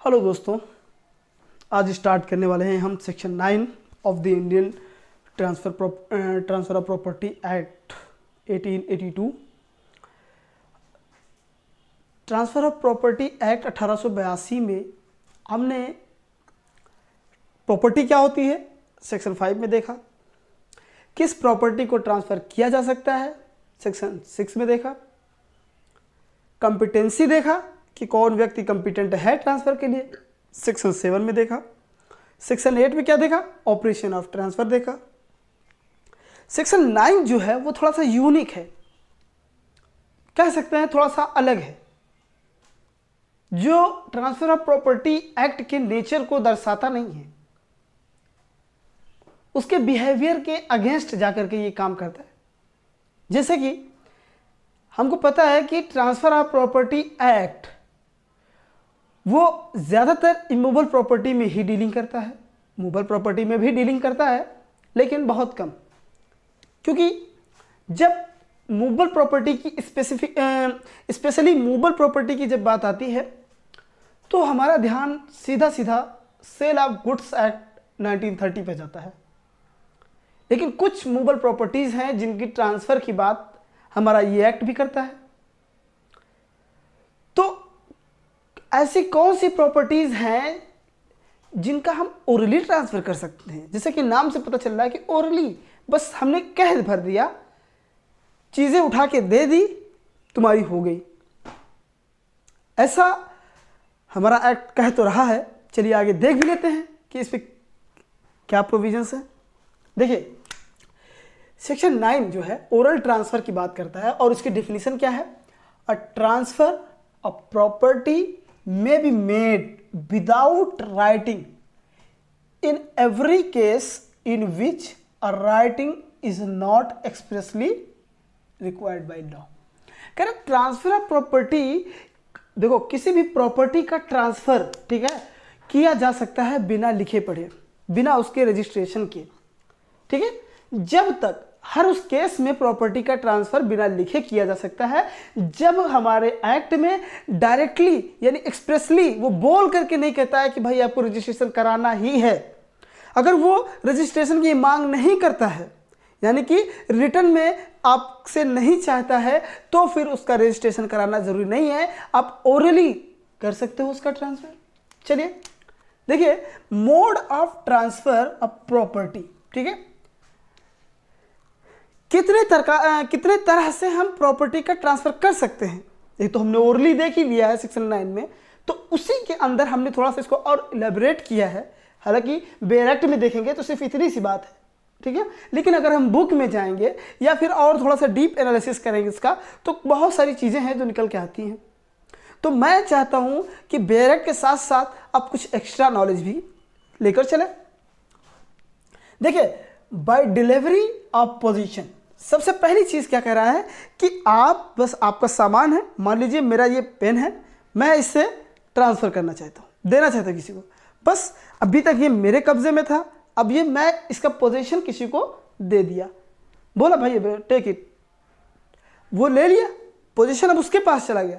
Hello दोस्तों, आज start करने वाले हैं हम section 9 of the Indian transfer of property act 1882। Transfer of property act 1882 में हमने प्रॉपर्टी क्या होती है सेक्शन 5 में देखा, किस प्रॉपर्टी को ट्रांसफ़र किया जा सकता है सेक्शन 6 में देखा, कॉम्पिटेंसी देखा कि कौन व्यक्ति कॉम्पिटेंट है ट्रांसफ़र के लिए सेक्शन 7 में देखा, सेक्शन 8 में क्या देखा, ऑपरेशन ऑफ ट्रांसफ़र देखा। सेक्शन 9 जो है वो थोड़ा सा यूनिक है, कह सकते हैं थोड़ा सा अलग है, जो ट्रांसफ़र ऑफ प्रॉपर्टी एक्ट के नेचर को दर्शाता नहीं है, उसके बिहेवियर के अगेंस्ट जाकर के ये काम करता है। जैसे कि हमको पता है कि ट्रांसफ़र ऑफ प्रॉपर्टी एक्ट वो ज़्यादातर इमूवेबल प्रॉपर्टी में ही डीलिंग करता है, मूवेबल प्रॉपर्टी में भी डीलिंग करता है लेकिन बहुत कम, क्योंकि जब मूवेबल प्रॉपर्टी की स्पेशली मूवेबल प्रॉपर्टी की जब बात आती है तो हमारा ध्यान सीधा सीधा सेल ऑफ गुड्स एक्ट 1930 पे जाता है। लेकिन कुछ मूवेबल प्रॉपर्टीज़ हैं जिनकी ट्रांसफ़र की बात हमारा ये एक्ट भी करता है। तो ऐसी कौन सी प्रॉपर्टीज़ हैं जिनका हम ओरली ट्रांसफ़र कर सकते हैं? जैसे कि नाम से पता चल रहा है कि ओरली, बस हमने कह भर दिया, चीज़ें उठा के दे दी, तुम्हारी हो गई, ऐसा हमारा एक्ट कह तो रहा है। चलिए आगे देख भी लेते हैं कि इस पर क्या प्रोविजंस हैं। देखिए सेक्शन 9 जो है ओरल ट्रांसफ़र की बात करता है और उसकी डेफिनेशन क्या है, अ transfer of property may be made without writing in every case in which a writing is not expressly required by law। कह रहे ट्रांसफर ऑफ प्रॉपर्टी, देखो किसी भी प्रॉपर्टी का ट्रांसफर ठीक है किया जा सकता है बिना लिखे पढ़े, बिना उसके रजिस्ट्रेशन के, ठीक है। जब तक हर उस केस में प्रॉपर्टी का ट्रांसफर बिना लिखे किया जा सकता है जब हमारे एक्ट में डायरेक्टली यानी एक्सप्रेसली वो बोल करके नहीं कहता है कि भाई आपको रजिस्ट्रेशन कराना ही है। अगर वो रजिस्ट्रेशन की मांग नहीं करता है यानी कि रिटर्न में आपसे नहीं चाहता है तो फिर उसका रजिस्ट्रेशन कराना जरूरी नहीं है, आप ओरली कर सकते हो उसका ट्रांसफर। चलिए देखिए mode of transfer of property, ठीक है, कितने तरह से हम प्रॉपर्टी का ट्रांसफर कर सकते हैं। ये तो हमने ओरली देख ही लिया है सेक्शन 9 में, तो उसी के अंदर हमने थोड़ा सा इसको और इलेबोरेट किया है। हालांकि बेयर एक्ट में देखेंगे तो सिर्फ इतनी सी बात है, ठीक है, लेकिन अगर हम बुक में जाएंगे या फिर और थोड़ा सा डीप एनालिसिस करेंगे इसका तो बहुत सारी चीज़ें हैं जो निकल के आती हैं। तो मैं चाहता हूँ कि बेयर एक्ट के साथ साथ आप कुछ एक्स्ट्रा नॉलेज भी लेकर चलें। देखिए बाय डिलीवरी ऑफ पोजीशन, सबसे पहली चीज़ क्या कह रहा है कि आप बस आपका सामान है, मान लीजिए मेरा ये पेन है, मैं इससे ट्रांसफ़र करना चाहता हूँ, देना चाहता हूँ किसी को, बस अभी तक ये मेरे कब्जे में था, अब ये मैं इसका पोजीशन किसी को दे दिया, बोला भाई टेक इट, वो ले लिया, पोजीशन अब उसके पास चला गया।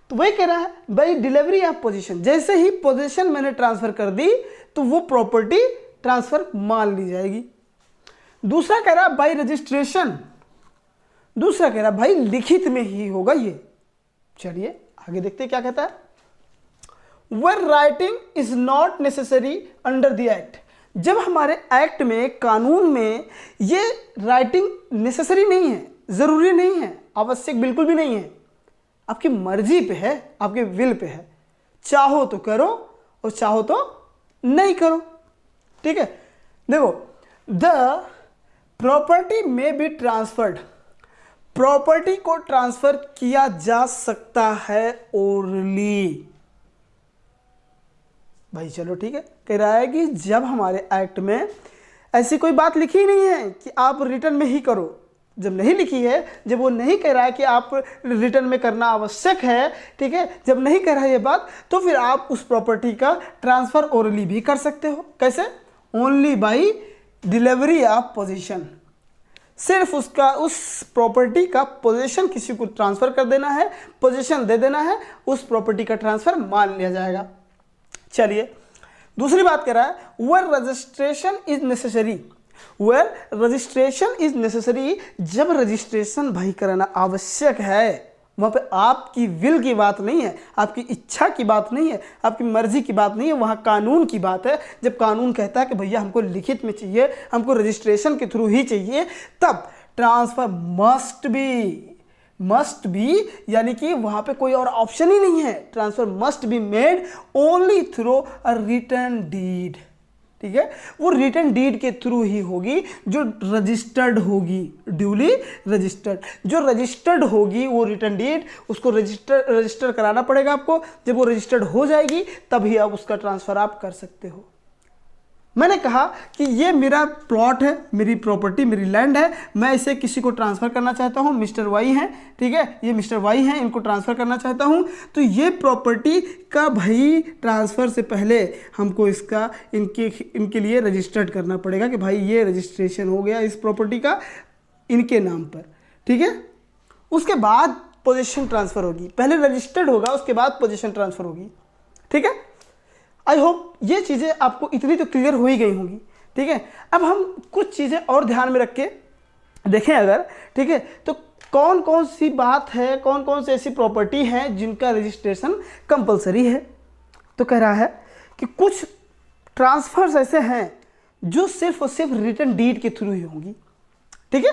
तो वही कह रहा है भाई डिलीवरी ऑफ पोजीशन, जैसे ही पोजीशन मैंने ट्रांसफ़र कर दी तो वो प्रॉपर्टी ट्रांसफ़र मान ली जाएगी। दूसरा कह रहा भाई रजिस्ट्रेशन, दूसरा कह रहा भाई लिखित में ही होगा ये। चलिए आगे देखते हैं क्या कहता है, Where writing is not necessary under the act, जब हमारे एक्ट में कानून में ये राइटिंग नेसेसरी नहीं है, जरूरी नहीं है, आवश्यक बिल्कुल भी नहीं है, आपकी मर्जी पे है, आपके विल पे है, चाहो तो करो और चाहो तो नहीं करो, ठीक है। देखो द प्रॉपर्टी में बी ट्रांसफर्ड, प्रॉपर्टी को ट्रांसफर किया जा सकता है ओरली। भाई चलो ठीक है, कह रहा है कि जब हमारे एक्ट में ऐसी कोई बात लिखी ही नहीं है कि आप रिटर्न में ही करो, जब नहीं लिखी है, जब वो नहीं कह रहा है कि आप रिटर्न में करना आवश्यक है, ठीक है, जब नहीं कह रहा है ये बात, तो फिर आप उस प्रॉपर्टी का ट्रांसफर ओरली भी कर सकते हो। कैसे? Only by delivery of position, सिर्फ उसका उस प्रॉपर्टी का पोजीशन किसी को ट्रांसफ़र कर देना है, पोजीशन दे देना है, उस प्रॉपर्टी का ट्रांसफ़र मान लिया जाएगा। चलिए दूसरी बात कर रहा है where registration is necessary. Where registration is necessary, जब रजिस्ट्रेशन भाई कराना आवश्यक है, वहाँ पे आपकी विल की बात नहीं है, आपकी इच्छा की बात नहीं है, आपकी मर्जी की बात नहीं है, वहाँ कानून की बात है। जब कानून कहता है कि भैया हमको लिखित में चाहिए, हमको रजिस्ट्रेशन के थ्रू ही चाहिए, तब ट्रांसफ़र मस्ट बी, यानी कि वहाँ पे कोई और ऑप्शन ही नहीं है। Transfer must be made only through a written deed. ठीक है, वो रिटन डीड के थ्रू ही होगी जो रजिस्टर्ड होगी, ड्यूली रजिस्टर्ड। जो रजिस्टर्ड होगी वो रिटन डीड, उसको रजिस्टर कराना पड़ेगा आपको। जब वो रजिस्टर्ड हो जाएगी तभी आप उसका ट्रांसफ़र आप कर सकते हो। मैंने कहा कि ये मेरा प्लॉट है, मेरी प्रॉपर्टी, मेरी लैंड है, मैं इसे किसी को ट्रांसफ़र करना चाहता हूँ। मिस्टर वाई हैं, ठीक है, ये मिस्टर वाई हैं, इनको ट्रांसफ़र करना चाहता हूँ। तो ये प्रॉपर्टी का भाई ट्रांसफ़र से पहले हमको इसका इनके लिए रजिस्टर्ड करना पड़ेगा कि भाई ये रजिस्ट्रेशन हो गया इस प्रॉपर्टी का इनके नाम पर। ठीक है, उसके बाद पोजीशन ट्रांसफ़र होगी। पहले रजिस्टर्ड होगा, उसके बाद पोजीशन ट्रांसफ़र होगी। ठीक है, आई होप ये चीज़ें आपको इतनी तो क्लियर हो ही गई होंगी। ठीक है, अब हम कुछ चीज़ें और ध्यान में रख के देखें अगर, ठीक है, तो कौन कौन सी बात है, कौन कौन सी ऐसी प्रॉपर्टी हैं जिनका रजिस्ट्रेशन कंपलसरी है। तो कह रहा है कि कुछ ट्रांसफर्स ऐसे हैं जो सिर्फ और सिर्फ रिटन डीड के थ्रू ही होंगी। ठीक है,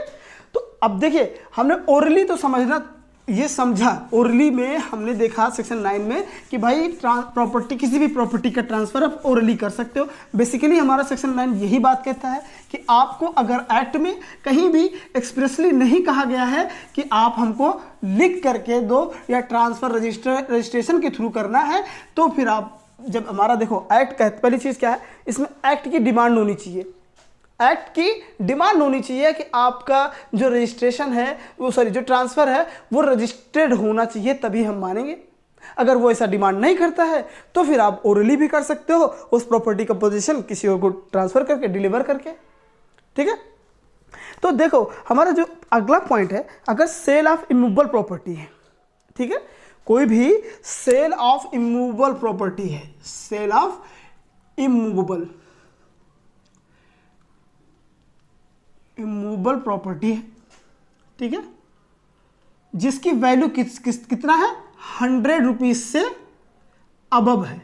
तो अब देखिए हमने ओरली तो समझना, ये समझा ओरली में, हमने देखा सेक्शन 9 में कि भाई प्रॉपर्टी, किसी भी प्रॉपर्टी का ट्रांसफ़र आप ओरली कर सकते हो। बेसिकली हमारा सेक्शन 9 यही बात कहता है कि आपको अगर एक्ट में कहीं भी एक्सप्रेसली नहीं कहा गया है कि आप हमको लिख करके दो या ट्रांसफ़र रजिस्ट्रेशन के थ्रू करना है, तो फिर आप जब हमारा देखो एक्ट का पहली चीज़ क्या है, इसमें एक्ट की डिमांड होनी चाहिए। एक्ट की डिमांड होनी चाहिए कि आपका जो रजिस्ट्रेशन है वो जो ट्रांसफ़र है वो रजिस्टर्ड होना चाहिए, तभी हम मानेंगे। अगर वो ऐसा डिमांड नहीं करता है तो फिर आप ओरली भी कर सकते हो उस प्रॉपर्टी का पोजीशन किसी और को ट्रांसफ़र करके, डिलीवर करके। ठीक है, तो देखो हमारा जो अगला पॉइंट है, अगर सेल ऑफ इमूवेबल प्रॉपर्टी है, ठीक है, कोई भी सेल ऑफ इमूवेबल प्रॉपर्टी है, सेल ऑफ इमूवेबल प्रॉपर्टी है, ठीक है, जिसकी वैल्यू कितना है, 100 रुपीज से अबव है,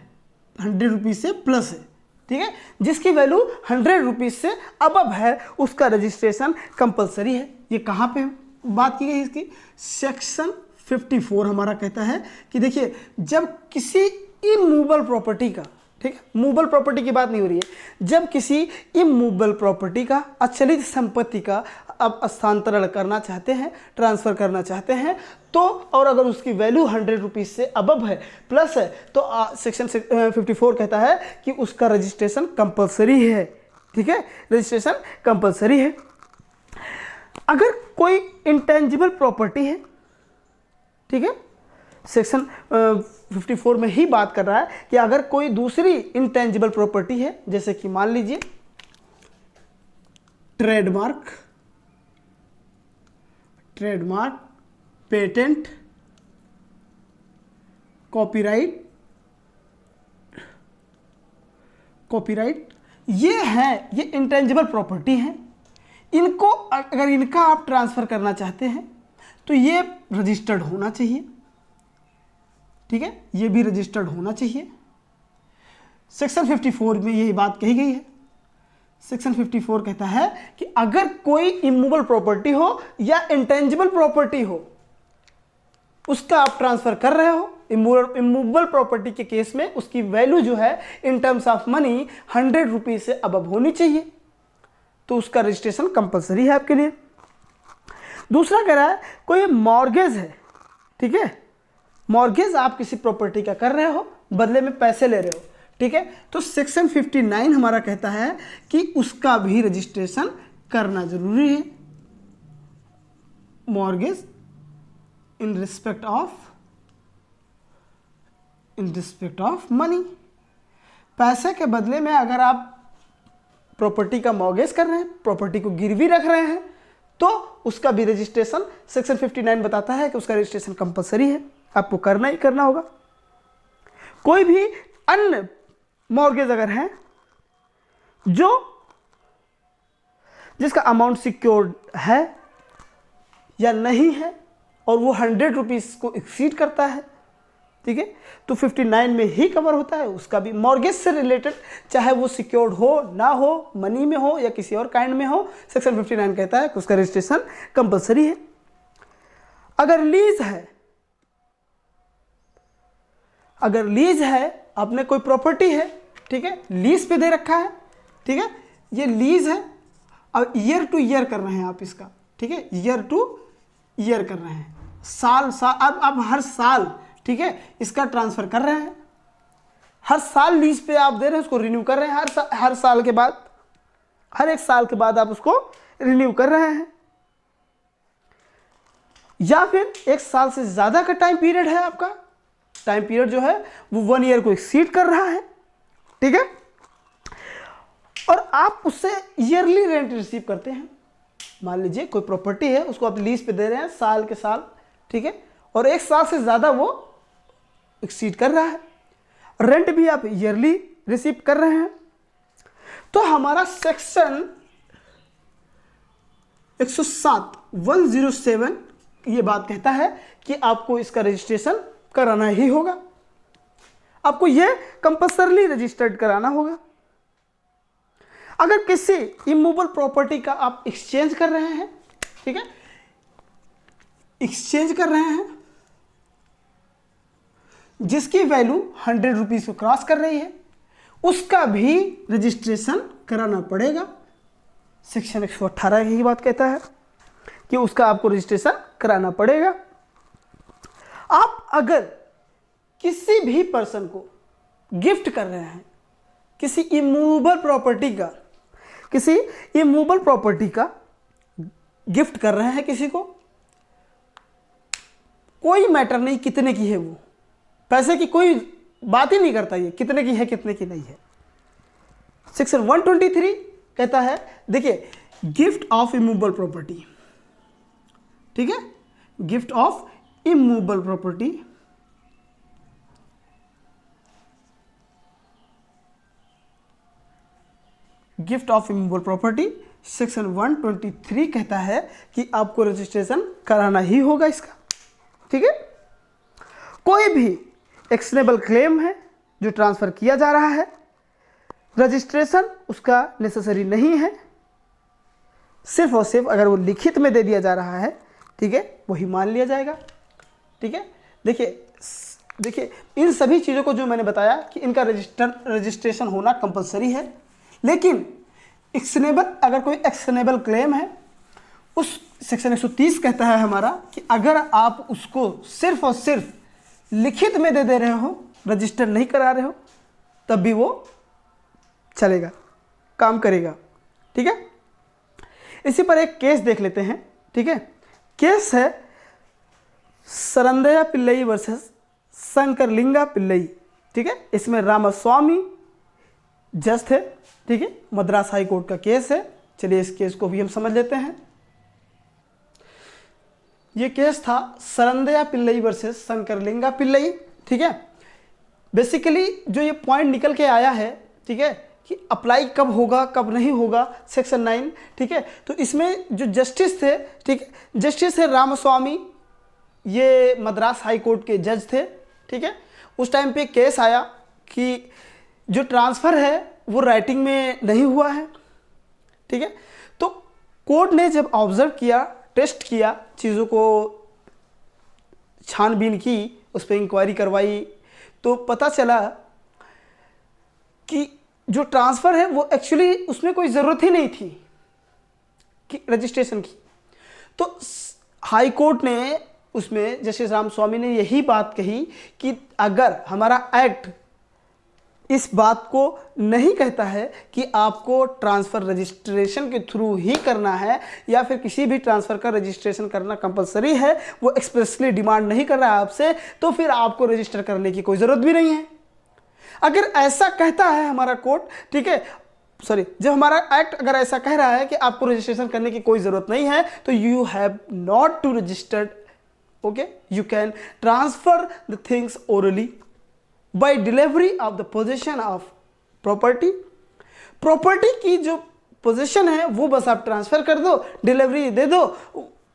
100 रुपीज से प्लस है। ठीक है, जिसकी वैल्यू 100 रुपीज से अबव है उसका रजिस्ट्रेशन कंपलसरी है। ये कहाँ पे बात की गई इसकी, सेक्शन 54 हमारा कहता है कि देखिए जब किसी इमूवेबल प्रॉपर्टी का, ठीक है, मूवेबल प्रॉपर्टी की बात नहीं हो रही है, जब किसी इमूवेबल प्रॉपर्टी का, अचलित संपत्ति का अब स्थानांतरण करना चाहते हैं, ट्रांसफ़र करना चाहते हैं, तो और अगर उसकी वैल्यू 100 रुपीज़ से अबव है, प्लस है, तो सेक्शन 54 कहता है कि उसका रजिस्ट्रेशन कंपलसरी है। ठीक है, रजिस्ट्रेशन कंपलसरी है। अगर कोई इंटेंजिबल प्रॉपर्टी है, ठीक है, सेक्शन 54 में ही बात कर रहा है कि अगर कोई दूसरी इंटेंजिबल प्रॉपर्टी है, जैसे कि मान लीजिए ट्रेडमार्क, पेटेंट, कॉपीराइट, ये हैं, ये इंटेंजिबल प्रॉपर्टी हैं। इनको अगर इनका आप ट्रांसफ़र करना चाहते हैं तो ये रजिस्टर्ड होना चाहिए। ठीक है, ये भी रजिस्टर्ड होना चाहिए। सेक्शन 54 में यही बात कही गई है। सेक्शन 54 कहता है कि अगर कोई इमूवेबल प्रॉपर्टी हो या इंटेंजिबल प्रॉपर्टी हो, उसका आप ट्रांसफर कर रहे हो, इमूवेबल प्रॉपर्टी के केस में उसकी वैल्यू जो है in terms of money 100 rupees से अबव होनी चाहिए, तो उसका रजिस्ट्रेशन कंपलसरी है आपके लिए। दूसरा कह रहा है कोई मॉर्गेज है, ठीक है, मॉर्गेज आप किसी प्रॉपर्टी का कर रहे हो, बदले में पैसे ले रहे हो, ठीक है, तो सेक्शन 59 हमारा कहता है कि उसका भी रजिस्ट्रेशन करना जरूरी है। Mortgage in respect of money, पैसे के बदले में अगर आप प्रॉपर्टी का मॉर्गेज कर रहे हैं, प्रॉपर्टी को गिरवी रख रहे हैं, तो उसका भी रजिस्ट्रेशन सेक्शन 59 बताता है कि उसका रजिस्ट्रेशन कंपलसरी है, आपको करना ही करना होगा। कोई भी अन्य मॉर्गेज अगर है जो जिसका अमाउंट सिक्योर्ड है या नहीं है और वो 100 रुपीज़ को एक्सीड करता है, ठीक है, तो 59 में ही कवर होता है। उसका भी मॉर्गेज से रिलेटेड, चाहे वो सिक्योर्ड हो ना हो, मनी में हो या किसी और काइंड में हो, सेक्शन 59 कहता है कि उसका रजिस्ट्रेशन कंपलसरी है। अगर लीज है, अगर लीज है, आपने कोई प्रॉपर्टी है, ठीक है, लीज पे दे रखा है, ठीक है, ये लीज है, अब ईयर टू ईयर कर रहे हैं आप इसका, ठीक है, ईयर टू ईयर कर रहे हैं, साल साल, अब आप हर साल, ठीक है, इसका ट्रांसफर कर रहे हैं, हर साल लीज पे आप दे रहे हैं, उसको रिन्यू कर रहे हैं, हर साल के बाद, हर एक साल के बाद आप उसको रिन्यू कर रहे हैं, या फिर एक साल से ज्यादा का टाइम पीरियड है, आपका टाइम पीरियड जो है वो 1 ईयर को एक्सीड कर रहा है, ठीक है, और आप उससे ईयरली रेंट रिसीव करते हैं। मान लीजिए कोई प्रॉपर्टी है, उसको आप लीज पे दे रहे हैं साल के साल, ठीक है, और एक साल से ज़्यादा वो एक्सीड कर रहा है, रेंट भी आप ईयरली रिसीव कर रहे हैं, तो हमारा सेक्शन 107 ये बात कहता है कि आपको इसका रजिस्ट्रेशन कराना ही होगा, आपको यह कंपल्सरली रजिस्टर्ड कराना होगा। अगर किसी इमूवेबल प्रॉपर्टी का आप एक्सचेंज कर रहे हैं, ठीक है, एक्सचेंज कर रहे हैं जिसकी वैल्यू 100 रुपीज को क्रॉस कर रही है, उसका भी रजिस्ट्रेशन कराना पड़ेगा। सेक्शन 118 यही बात कहता है कि उसका आपको रजिस्ट्रेशन कराना पड़ेगा। आप अगर किसी भी पर्सन को गिफ्ट कर रहे हैं, किसी इमूवेबल प्रॉपर्टी का, किसी इमूवेबल प्रॉपर्टी का गिफ्ट कर रहे हैं किसी को, कोई मैटर नहीं कितने की है, वो पैसे की कोई बात ही नहीं करता, ये कितने की है कितने की नहीं है। सेक्शन 123 कहता है, देखिए, गिफ्ट ऑफ इमूवेबल प्रॉपर्टी, ठीक है, gift of immovable property, gift of immovable property section 123 कहता है कि आपको रजिस्ट्रेशन कराना ही होगा इसका, ठीक है। कोई भी एक्शनेबल क्लेम है जो ट्रांसफर किया जा रहा है, रजिस्ट्रेशन उसका नेसेसरी नहीं है, सिर्फ और सिर्फ अगर वो लिखित में दे दिया जा रहा है, ठीक है, वही मान लिया जाएगा, ठीक है। देखिए इन सभी चीज़ों को जो मैंने बताया कि इनका रजिस्ट्रेशन होना कंपलसरी है, लेकिन एक्शनेबल, अगर कोई एक्शनेबल क्लेम है, उस सेक्शन 130 कहता है हमारा कि अगर आप उसको सिर्फ और सिर्फ लिखित में दे रहे हो, रजिस्टर नहीं करा रहे हो, तब भी वो चलेगा, काम करेगा, ठीक है। इसी पर एक केस देख लेते हैं, ठीक है। केस है सरंदया पिल्लई वर्सेस शंकरलिंगा पिल्लई, ठीक है। इसमें रामास्वामी जज थे, ठीक है, मद्रास हाई कोर्ट का केस है। चलिए इस केस को भी हम समझ लेते हैं। ये केस था सरंदया पिल्लई वर्सेस शंकरलिंगा पिल्लई, ठीक है। बेसिकली जो ये पॉइंट निकल के आया है, ठीक है, कि अप्लाई कब होगा कब नहीं होगा, सेक्शन 9, ठीक है। तो इसमें जो जस्टिस थे, ठीक है, जस्टिस है रामास्वामी, ये मद्रास हाई कोर्ट के जज थे, ठीक है। उस टाइम पे केस आया कि जो ट्रांसफ़र है वो राइटिंग में नहीं हुआ है, ठीक है। तो कोर्ट ने जब ऑब्जर्व किया, टेस्ट किया, चीज़ों को छानबीन की, उस पर इंक्वायरी करवाई, तो पता चला कि जो ट्रांसफ़र है वो एक्चुअली उसमें कोई ज़रूरत ही नहीं थी कि रजिस्ट्रेशन की। तो हाई कोर्ट ने उसमें जस्टिस रामास्वामी ने यही बात कही कि अगर हमारा एक्ट इस बात को नहीं कहता है कि आपको ट्रांसफ़र रजिस्ट्रेशन के थ्रू ही करना है या फिर किसी भी ट्रांसफ़र का रजिस्ट्रेशन करना कंपलसरी है, वो एक्सप्रेसली डिमांड नहीं कर रहा है आपसे, तो फिर आपको रजिस्टर करने की कोई ज़रूरत भी नहीं है। अगर ऐसा कहता है हमारा कोर्ट, ठीक है, जब हमारा एक्ट अगर ऐसा कह रहा है कि आपको रजिस्ट्रेशन करने की कोई ज़रूरत नहीं है, तो you have not to registered, okay, you can transfer the things orally by delivery of the possession of property, property की जो पोजीशन है वो बस आप ट्रांसफ़र कर दो, डिलीवरी दे दो,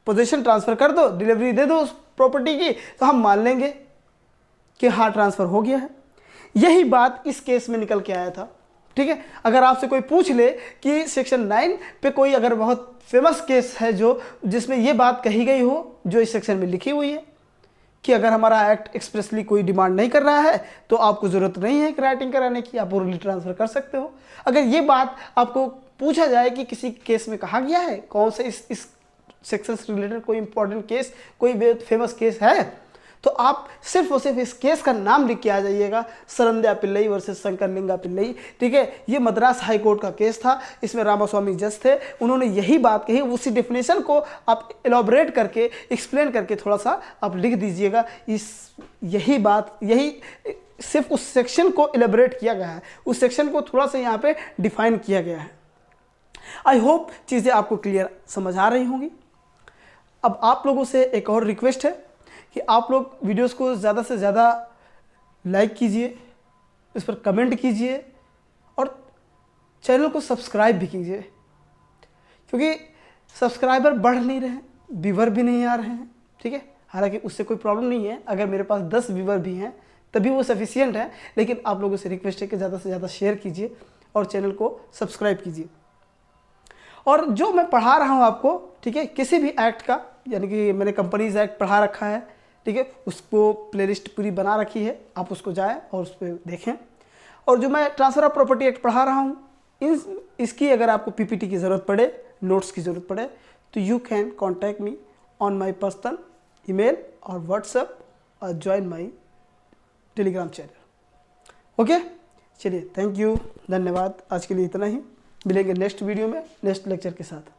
पोजीशन ट्रांसफ़र कर दो, डिलीवरी दे दो उस प्रॉपर्टी की, तो हम मान लेंगे कि हाँ ट्रांसफ़र हो गया है। यही बात इस केस में निकल के आया था। ठीक है, अगर आपसे कोई पूछ ले कि सेक्शन 9 पे कोई अगर बहुत फेमस केस है जो जिसमें ये बात कही गई हो जो इस सेक्शन में लिखी हुई है कि अगर हमारा एक्ट एक्सप्रेसली कोई डिमांड नहीं कर रहा है तो आपको ज़रूरत नहीं है राइटिंग कराने की, आप ओरली ट्रांसफ़र कर सकते हो। अगर ये बात आपको पूछा जाए कि किसी केस में कहा गया है, कौन से इस सेक्शन से रिलेटेड कोई इंपॉर्टेंट केस, कोई फेमस केस है, तो आप सिर्फ और सिर्फ इस केस का नाम लिख के आ जाइएगा, सरंद्या पिल्लई वर्सेस शंकरलिंगा पिल्लई। ठीक है, ये मद्रास हाई कोर्ट का केस था, इसमें रामास्वामी जज थे, उन्होंने यही बात कही। उसी डेफिनेशन को आप एलॉबरेट करके, एक्सप्लेन करके थोड़ा सा आप लिख दीजिएगा। यही बात, यही सिर्फ उस सेक्शन को एलॉबरेट किया गया है, उस सेक्शन को थोड़ा सा यहाँ पे डिफाइन किया गया है। आई होप चीज़ें आपको क्लियर समझ आ रही होंगी। अब आप लोगों से एक और रिक्वेस्ट है कि आप लोग वीडियोस को ज़्यादा से ज़्यादा लाइक कीजिए, इस पर कमेंट कीजिए और चैनल को सब्सक्राइब भी कीजिए, क्योंकि सब्सक्राइबर बढ़ नहीं रहे हैं, व्यूवर भी नहीं आ रहे हैं। ठीक है, हालांकि उससे कोई प्रॉब्लम नहीं है, अगर मेरे पास 10 व्यूवर भी हैं तभी वो सफिशियंट है, लेकिन आप लोगों से रिक्वेस्ट है कि ज़्यादा से ज़्यादा शेयर कीजिए और चैनल को सब्सक्राइब कीजिए। और जो मैं पढ़ा रहा हूँ आपको, ठीक है, किसी भी एक्ट का, यानी कि मैंने कंपनीज एक्ट पढ़ा रखा है, ठीक है, उसको प्लेलिस्ट पूरी बना रखी है, आप उसको जाएं और उस पर देखें। और जो मैं ट्रांसफ़र ऑफ प्रॉपर्टी एक्ट पढ़ा रहा हूँ, इसकी अगर आपको पीपीटी की ज़रूरत पड़े, नोट्स की ज़रूरत पड़े, तो you can contact me on my personal email और व्हाट्सएप और join my Telegram channel. Okay, चलिए, थैंक यू, धन्यवाद। आज के लिए इतना ही, मिलेंगे नेक्स्ट वीडियो में नेक्स्ट लेक्चर के साथ।